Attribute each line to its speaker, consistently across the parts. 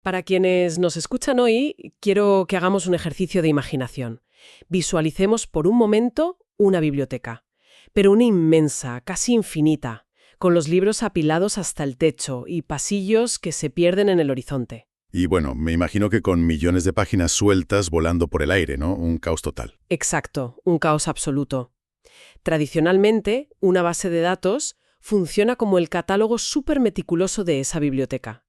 Speaker 1: Para quienes nos escuchan hoy, quiero que hagamos un ejercicio de imaginación. Visualicemos por un momento una biblioteca, pero una inmensa, casi infinita, con los libros apilados hasta el techo y pasillos que se pierden en el horizonte.
Speaker 2: Y bueno, me imagino que con millones de páginas sueltas volando por el aire, ¿no? Un caos total.
Speaker 1: Exacto, un caos absoluto. Tradicionalmente, una base de datos funciona como el catálogo súper meticuloso de esa biblioteca.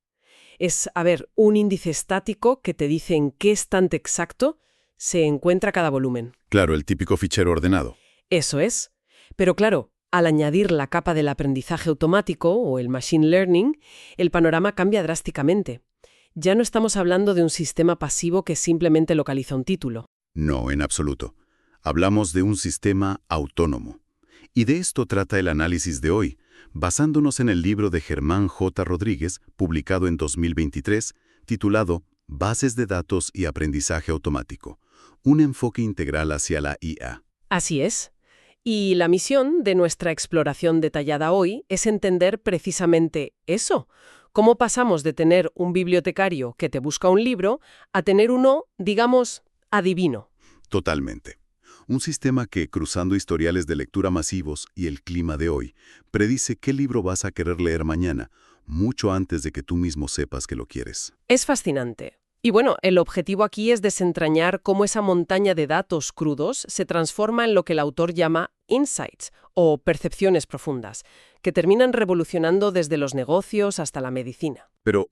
Speaker 1: Es, un índice estático que te dice en qué estante exacto se encuentra cada volumen.
Speaker 2: Claro, el típico fichero ordenado.
Speaker 1: Eso es. Pero claro, al añadir la capa del aprendizaje automático o el machine learning, el panorama cambia drásticamente. Ya no estamos hablando de un sistema pasivo que simplemente localiza un título.
Speaker 2: No, en absoluto. Hablamos de un sistema autónomo. Y de esto trata el análisis de hoy, basándonos en el libro de Germán J. Rodríguez, publicado en 2023, titulado Bases de datos y aprendizaje automático, un enfoque integral hacia la IA.
Speaker 1: Así es. Y la misión de nuestra exploración detallada hoy es entender precisamente eso. ¿Cómo pasamos de tener un bibliotecario que te busca un libro a tener uno, digamos, adivino?
Speaker 2: Totalmente. Un sistema que, cruzando historiales de lectura masivos y el clima de hoy, predice qué libro vas a querer leer mañana, mucho antes de que tú mismo sepas que lo quieres.
Speaker 1: Es fascinante. Y bueno, el objetivo aquí es desentrañar cómo esa montaña de datos crudos se transforma en lo que el autor llama insights o percepciones profundas, que terminan revolucionando desde los negocios hasta la medicina.
Speaker 2: Pero,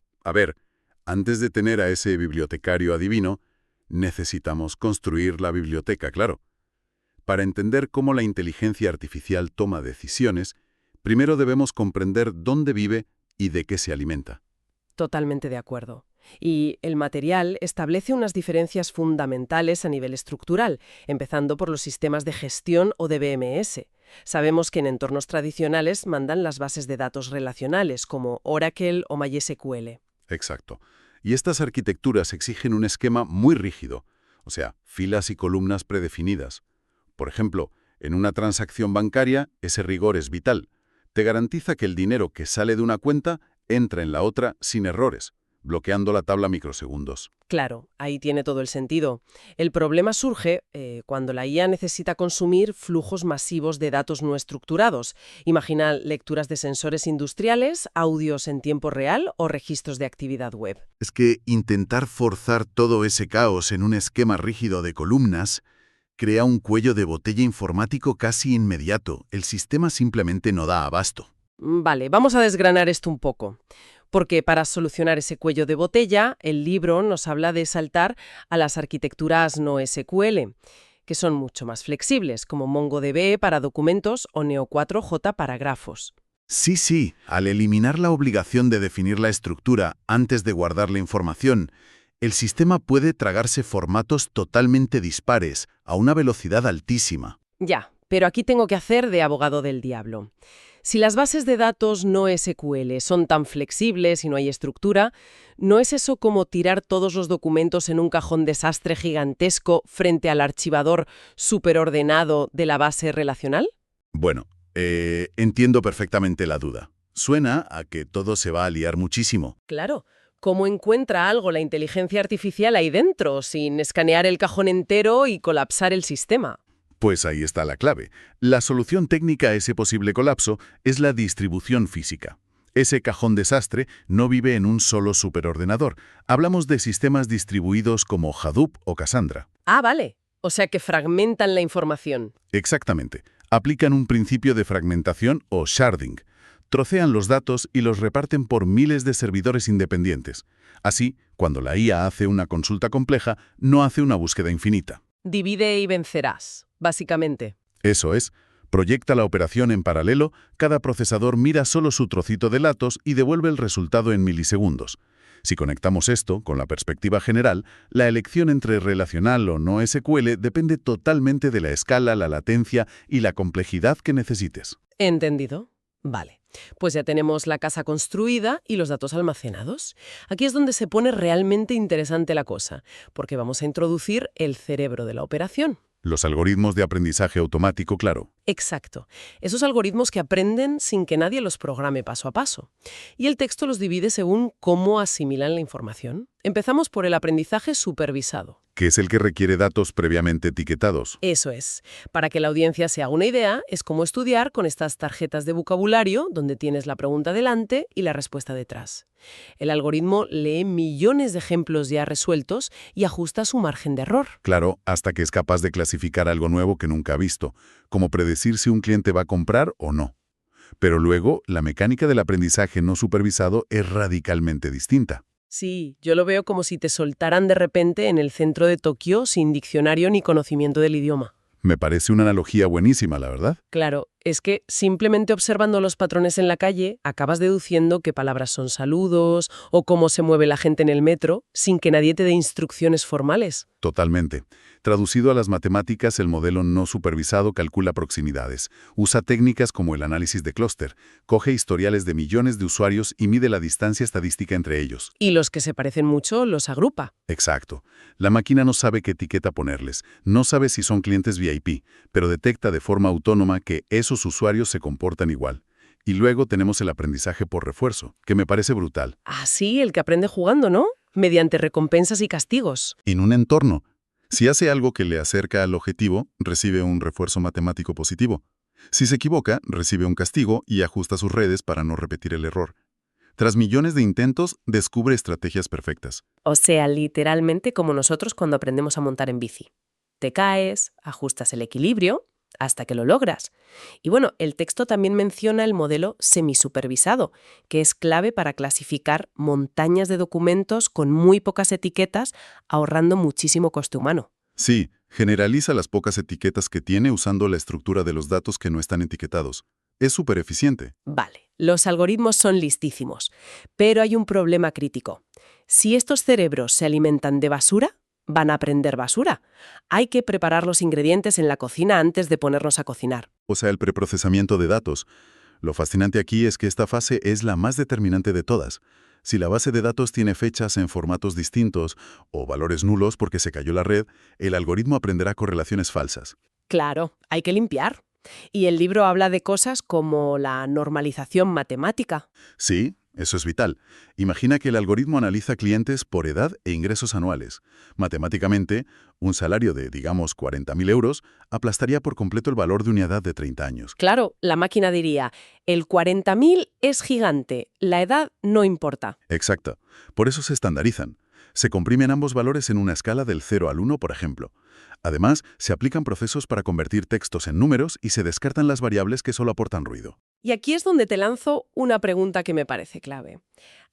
Speaker 2: antes de tener a ese bibliotecario adivino, necesitamos construir la biblioteca, claro. Para entender cómo la inteligencia artificial toma decisiones, primero debemos comprender dónde vive y de qué se alimenta.
Speaker 1: Totalmente de acuerdo. Y el material establece unas diferencias fundamentales a nivel estructural, empezando por los sistemas de gestión o de BMS. Sabemos que en entornos tradicionales mandan las bases de datos relacionales, como Oracle o MySQL.
Speaker 2: Exacto. Y estas arquitecturas exigen un esquema muy rígido, o sea, filas y columnas predefinidas. Por ejemplo, en una transacción bancaria, ese rigor es vital. Te garantiza que el dinero que sale de una cuenta entra en la otra sin errores, bloqueando la tabla microsegundos.
Speaker 1: Claro, ahí tiene todo el sentido. El problema surge cuando la IA necesita consumir flujos masivos de datos no estructurados. Imagina lecturas de sensores industriales, audios en tiempo real o registros de actividad web.
Speaker 2: Es que intentar forzar todo ese caos en un esquema rígido de columnas crea un cuello de botella informático casi inmediato. El sistema simplemente no da abasto.
Speaker 1: Vale, vamos a desgranar esto un poco. Porque para solucionar ese cuello de botella, el libro nos habla de saltar a las arquitecturas no SQL, que son mucho más flexibles, como MongoDB para documentos o Neo4j para grafos.
Speaker 2: Sí, al eliminar la obligación de definir la estructura antes de guardar la información, el sistema puede tragarse formatos totalmente dispares, a una velocidad altísima.
Speaker 1: Ya, pero aquí tengo que hacer de abogado del diablo. Si las bases de datos no SQL son tan flexibles y no hay estructura, ¿no es eso como tirar todos los documentos en un cajón desastre gigantesco frente al archivador superordenado de la base relacional?
Speaker 2: Bueno, entiendo perfectamente la duda. Suena a que todo se va a liar muchísimo.
Speaker 1: Claro. ¿Cómo encuentra algo la inteligencia artificial ahí dentro, sin escanear el cajón entero y colapsar el sistema?
Speaker 2: Pues ahí está la clave. La solución técnica a ese posible colapso es la distribución física. Ese cajón desastre no vive en un solo superordenador. Hablamos de sistemas distribuidos como Hadoop o Cassandra.
Speaker 1: Ah, vale. O sea que fragmentan la información.
Speaker 2: Exactamente. Aplican un principio de fragmentación o sharding. Trocean los datos y los reparten por miles de servidores independientes. Así, cuando la IA hace una consulta compleja, no hace una búsqueda infinita.
Speaker 1: Divide y vencerás, básicamente.
Speaker 2: Eso es. Proyecta la operación en paralelo, cada procesador mira solo su trocito de datos y devuelve el resultado en milisegundos. Si conectamos esto con la perspectiva general, la elección entre relacional o no SQL depende totalmente de la escala, la latencia y la complejidad que necesites.
Speaker 1: ¿Entendido? Vale, pues ya tenemos la casa construida y los datos almacenados. Aquí es donde se pone realmente interesante la cosa, porque vamos a introducir el cerebro de la operación.
Speaker 2: Los algoritmos de aprendizaje automático, claro.
Speaker 1: Exacto. Esos algoritmos que aprenden sin que nadie los programe paso a paso. Y el texto los divide según cómo asimilan la información. Empezamos por el aprendizaje supervisado.
Speaker 2: Que es el que requiere datos previamente etiquetados.
Speaker 1: Eso es. Para que la audiencia se haga una idea, es como estudiar con estas tarjetas de vocabulario donde tienes la pregunta delante y la respuesta detrás. El algoritmo lee millones de ejemplos ya resueltos y ajusta su margen de error.
Speaker 2: Claro, hasta que es capaz de clasificar algo nuevo que nunca ha visto, como predecir si un cliente va a comprar o no. Pero luego, la mecánica del aprendizaje no supervisado es radicalmente distinta.
Speaker 1: Sí, yo lo veo como si te soltaran de repente en el centro de Tokio sin diccionario ni conocimiento del idioma.
Speaker 2: Me parece una analogía buenísima, la verdad.
Speaker 1: Claro, es que simplemente observando los patrones en la calle, acabas deduciendo qué palabras son saludos o cómo se mueve la gente en el metro, sin que nadie te dé instrucciones formales.
Speaker 2: Totalmente. Traducido a las matemáticas, el modelo no supervisado calcula proximidades. Usa técnicas como el análisis de clúster, coge historiales de millones de usuarios y mide la distancia estadística entre ellos.
Speaker 1: Y los que se parecen mucho los agrupa.
Speaker 2: Exacto. La máquina no sabe qué etiqueta ponerles, no sabe si son clientes VIP, pero detecta de forma autónoma que esos usuarios se comportan igual. Y luego tenemos el aprendizaje por refuerzo, que me parece brutal.
Speaker 1: Ah, sí, el que aprende jugando, ¿no? Mediante recompensas y castigos.
Speaker 2: En un entorno. Si hace algo que le acerca al objetivo, recibe un refuerzo matemático positivo. Si se equivoca, recibe un castigo y ajusta sus redes para no repetir el error. Tras millones de intentos, descubre estrategias perfectas.
Speaker 1: O sea, literalmente como nosotros cuando aprendemos a montar en bici. Te caes, ajustas el equilibrio, hasta que lo logras. Y bueno, el texto también menciona el modelo semisupervisado, que es clave para clasificar montañas de documentos con muy pocas etiquetas, ahorrando muchísimo coste humano.
Speaker 2: Sí, generaliza las pocas etiquetas que tiene usando la estructura de los datos que no están etiquetados. Es súper eficiente.
Speaker 1: Vale, los algoritmos son listísimos, pero hay un problema crítico. Si estos cerebros se alimentan de basura, van a aprender basura. Hay que preparar los ingredientes en la cocina antes de ponernos a cocinar.
Speaker 2: O sea, el preprocesamiento de datos. Lo fascinante aquí es que esta fase es la más determinante de todas. Si la base de datos tiene fechas en formatos distintos o valores nulos porque se cayó la red, el algoritmo aprenderá correlaciones falsas.
Speaker 1: Claro, hay que limpiar. Y el libro habla de cosas como la normalización matemática.
Speaker 2: Sí, eso es vital. Imagina que el algoritmo analiza clientes por edad e ingresos anuales. Matemáticamente, un salario de, digamos, 40.000 euros aplastaría por completo el valor de una edad de 30 años.
Speaker 1: Claro, la máquina diría, el 40.000 es gigante, la edad no importa.
Speaker 2: Exacto. Por eso se estandarizan. Se comprimen ambos valores en una escala del 0 al 1, por ejemplo. Además, se aplican procesos para convertir textos en números y se descartan las variables que solo aportan ruido.
Speaker 1: Y aquí es donde te lanzo una pregunta que me parece clave.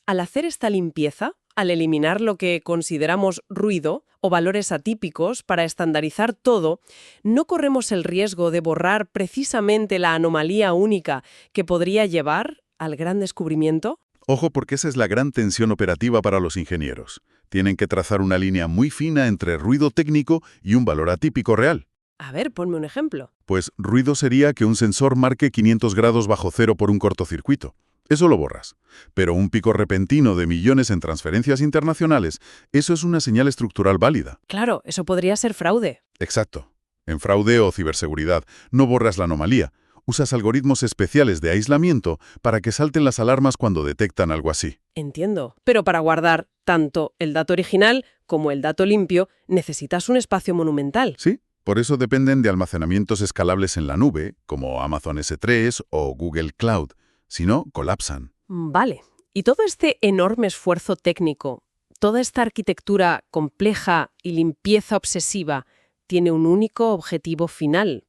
Speaker 1: Al hacer esta limpieza, al eliminar lo que consideramos ruido o valores atípicos para estandarizar todo, ¿no corremos el riesgo de borrar precisamente la anomalía única que podría llevar al gran descubrimiento?
Speaker 2: Ojo, porque esa es la gran tensión operativa para los ingenieros. Tienen que trazar una línea muy fina entre ruido técnico y un valor atípico real.
Speaker 1: A ver, ponme un ejemplo.
Speaker 2: Pues ruido sería que un sensor marque 500 grados bajo cero por un cortocircuito. Eso lo borras. Pero un pico repentino de millones en transferencias internacionales, eso es una señal estructural válida.
Speaker 1: Claro, eso podría ser fraude.
Speaker 2: Exacto. En fraude o ciberseguridad, no borras la anomalía. Usas algoritmos especiales de aislamiento para que salten las alarmas cuando detectan algo así.
Speaker 1: Entiendo. Pero para guardar tanto el dato original como el dato limpio, necesitas un espacio monumental.
Speaker 2: Sí, por eso dependen de almacenamientos escalables en la nube, como Amazon S3 o Google Cloud. Si no, colapsan.
Speaker 1: Vale. Y todo este enorme esfuerzo técnico, toda esta arquitectura compleja y limpieza obsesiva, tiene un único objetivo final,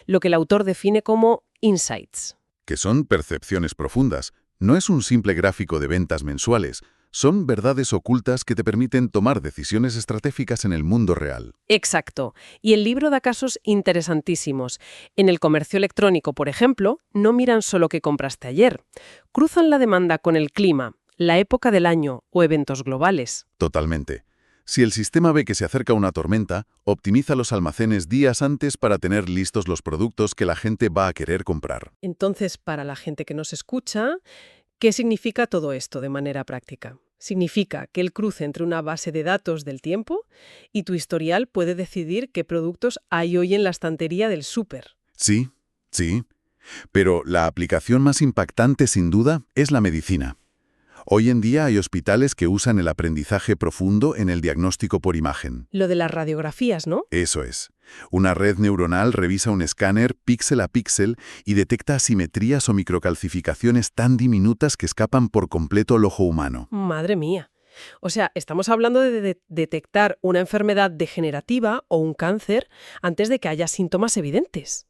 Speaker 1: lo que el autor define como insights.
Speaker 2: Que son percepciones profundas. No es un simple gráfico de ventas mensuales. Son verdades ocultas que te permiten tomar decisiones estratégicas en el mundo real.
Speaker 1: Exacto. Y el libro da casos interesantísimos. En el comercio electrónico, por ejemplo, no miran solo qué compraste ayer. Cruzan la demanda con el clima, la época del año o eventos globales.
Speaker 2: Totalmente. Si el sistema ve que se acerca una tormenta, optimiza los almacenes días antes para tener listos los productos que la gente va a querer comprar.
Speaker 1: Entonces, para la gente que nos escucha, ¿qué significa todo esto de manera práctica? Significa que el cruce entre una base de datos del tiempo y tu historial puede decidir qué productos hay hoy en la estantería del súper.
Speaker 2: Sí, sí. Pero la aplicación más impactante, sin duda, es la medicina. Hoy en día hay hospitales que usan el aprendizaje profundo en el diagnóstico por imagen.
Speaker 1: Lo de las radiografías, ¿no?
Speaker 2: Eso es. Una red neuronal revisa un escáner píxel a píxel y detecta asimetrías o microcalcificaciones tan diminutas que escapan por completo al ojo humano.
Speaker 1: Madre mía. O sea, estamos hablando de detectar una enfermedad degenerativa o un cáncer antes de que haya síntomas evidentes.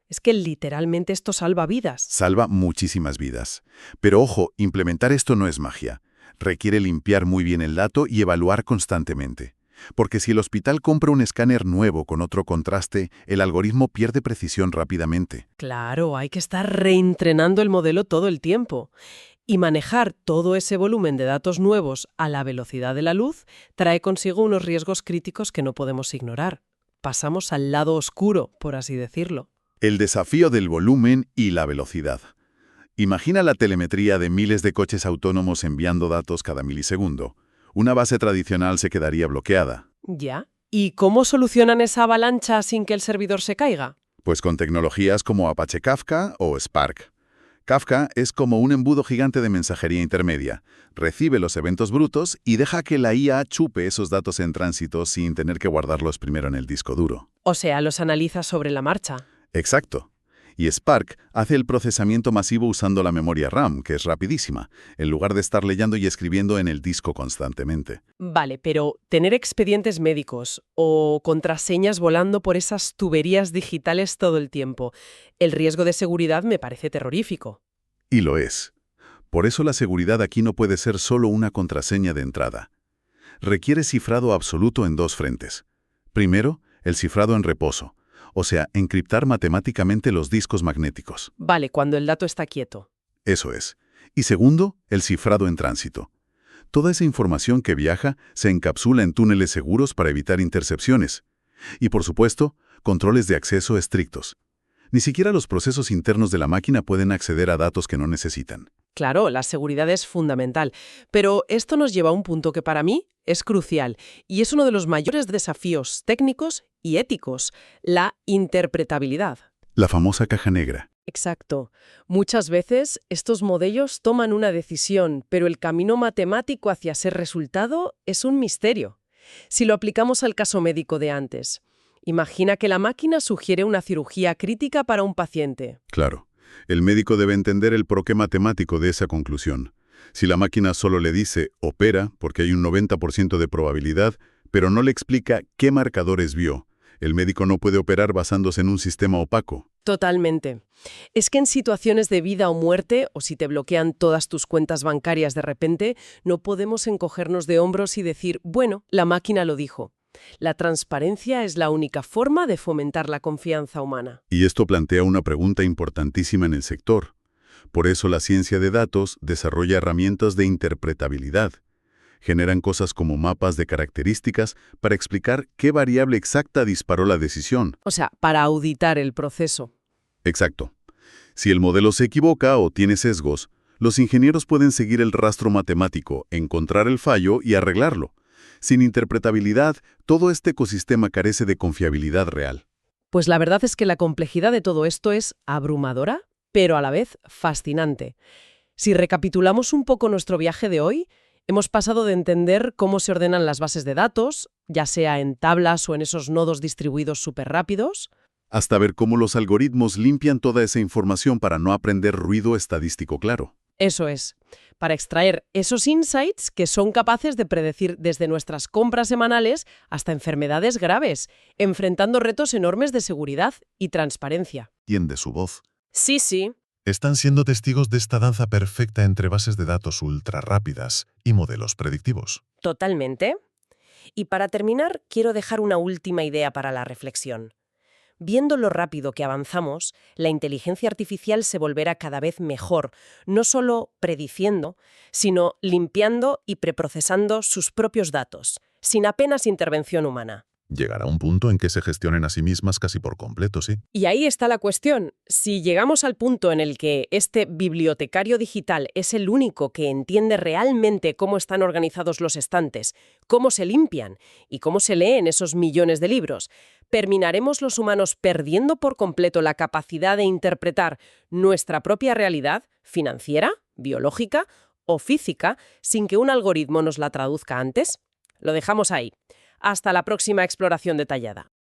Speaker 1: Es que literalmente esto salva vidas.
Speaker 2: Salva muchísimas vidas. Pero ojo, implementar esto no es magia. Requiere limpiar muy bien el dato y evaluar constantemente. Porque si el hospital compra un escáner nuevo con otro contraste, el algoritmo pierde precisión rápidamente.
Speaker 1: Claro, hay que estar reentrenando el modelo todo el tiempo. Y manejar todo ese volumen de datos nuevos a la velocidad de la luz trae consigo unos riesgos críticos que no podemos ignorar. Pasamos al lado oscuro, por así decirlo.
Speaker 2: El desafío del volumen y la velocidad. Imagina la telemetría de miles de coches autónomos enviando datos cada milisegundo. Una base tradicional se quedaría bloqueada.
Speaker 1: ¿Ya? ¿Y cómo solucionan esa avalancha sin que el servidor se caiga?
Speaker 2: Pues con tecnologías como Apache Kafka o Spark. Kafka es como un embudo gigante de mensajería intermedia. Recibe los eventos brutos y deja que la IA chupe esos datos en tránsito sin tener que guardarlos primero en el disco duro.
Speaker 1: O sea, los analiza sobre la marcha.
Speaker 2: Exacto. Y Spark hace el procesamiento masivo usando la memoria RAM, que es rapidísima, en lugar de estar leyendo y escribiendo en el disco constantemente.
Speaker 1: Vale, pero tener expedientes médicos o contraseñas volando por esas tuberías digitales todo el tiempo, el riesgo de seguridad me parece terrorífico.
Speaker 2: Y lo es. Por eso la seguridad aquí no puede ser solo una contraseña de entrada. Requiere cifrado absoluto en dos frentes. Primero, el cifrado en reposo, o sea, encriptar matemáticamente los discos magnéticos.
Speaker 1: Vale, cuando el dato está quieto.
Speaker 2: Eso es. Y segundo, el cifrado en tránsito. Toda esa información que viaja se encapsula en túneles seguros para evitar intercepciones. Y por supuesto, controles de acceso estrictos. Ni siquiera los procesos internos de la máquina pueden acceder a datos que no necesitan.
Speaker 1: Claro, la seguridad es fundamental, pero esto nos lleva a un punto que para mí es crucial y es uno de los mayores desafíos técnicos y éticos, la interpretabilidad.
Speaker 2: La famosa caja negra.
Speaker 1: Exacto. Muchas veces estos modelos toman una decisión, pero el camino matemático hacia ese resultado es un misterio. Si lo aplicamos al caso médico de antes, imagina que la máquina sugiere una cirugía crítica para un paciente.
Speaker 2: Claro. El médico debe entender el porqué matemático de esa conclusión. Si la máquina solo le dice opera, porque hay un 90% de probabilidad, pero no le explica qué marcadores vio, el médico no puede operar basándose en un sistema opaco.
Speaker 1: Totalmente. Es que en situaciones de vida o muerte, o si te bloquean todas tus cuentas bancarias de repente, no podemos encogernos de hombros y decir, bueno, la máquina lo dijo. La transparencia es la única forma de fomentar la confianza humana.
Speaker 2: Y esto plantea una pregunta importantísima en el sector. Por eso la ciencia de datos desarrolla herramientas de interpretabilidad. Generan cosas como mapas de características para explicar qué variable exacta disparó la decisión.
Speaker 1: O sea, para auditar el proceso.
Speaker 2: Exacto. Si el modelo se equivoca o tiene sesgos, los ingenieros pueden seguir el rastro matemático, encontrar el fallo y arreglarlo. Sin interpretabilidad, todo este ecosistema carece de confiabilidad real.
Speaker 1: Pues la verdad es que la complejidad de todo esto es abrumadora, pero a la vez fascinante. Si recapitulamos un poco nuestro viaje de hoy, hemos pasado de entender cómo se ordenan las bases de datos, ya sea en tablas o en esos nodos distribuidos súper rápidos,
Speaker 2: Hasta ver cómo los algoritmos limpian toda esa información para no aprender ruido estadístico claro.
Speaker 1: eso es, para extraer esos insights que son capaces de predecir desde nuestras compras semanales hasta enfermedades graves, enfrentando retos enormes de seguridad y transparencia.
Speaker 3: Tiende su voz.
Speaker 1: Sí, sí.
Speaker 3: Están siendo testigos de esta danza perfecta entre bases de datos ultra rápidas y modelos predictivos.
Speaker 1: Totalmente. Y para terminar, quiero dejar una última idea para la reflexión. Viendo lo rápido que avanzamos, la inteligencia artificial se volverá cada vez mejor, no solo prediciendo, sino limpiando y preprocesando sus propios datos, sin apenas intervención humana.
Speaker 3: Llegará un punto en que se gestionen a sí mismas casi por completo, sí.
Speaker 1: Y ahí está la cuestión. Si llegamos al punto en el que este bibliotecario digital es el único que entiende realmente cómo están organizados los estantes, cómo se limpian y cómo se leen esos millones de libros, ¿terminaremos los humanos perdiendo por completo la capacidad de interpretar nuestra propia realidad financiera, biológica o física sin que un algoritmo nos la traduzca antes? Lo dejamos ahí. Hasta la próxima exploración detallada.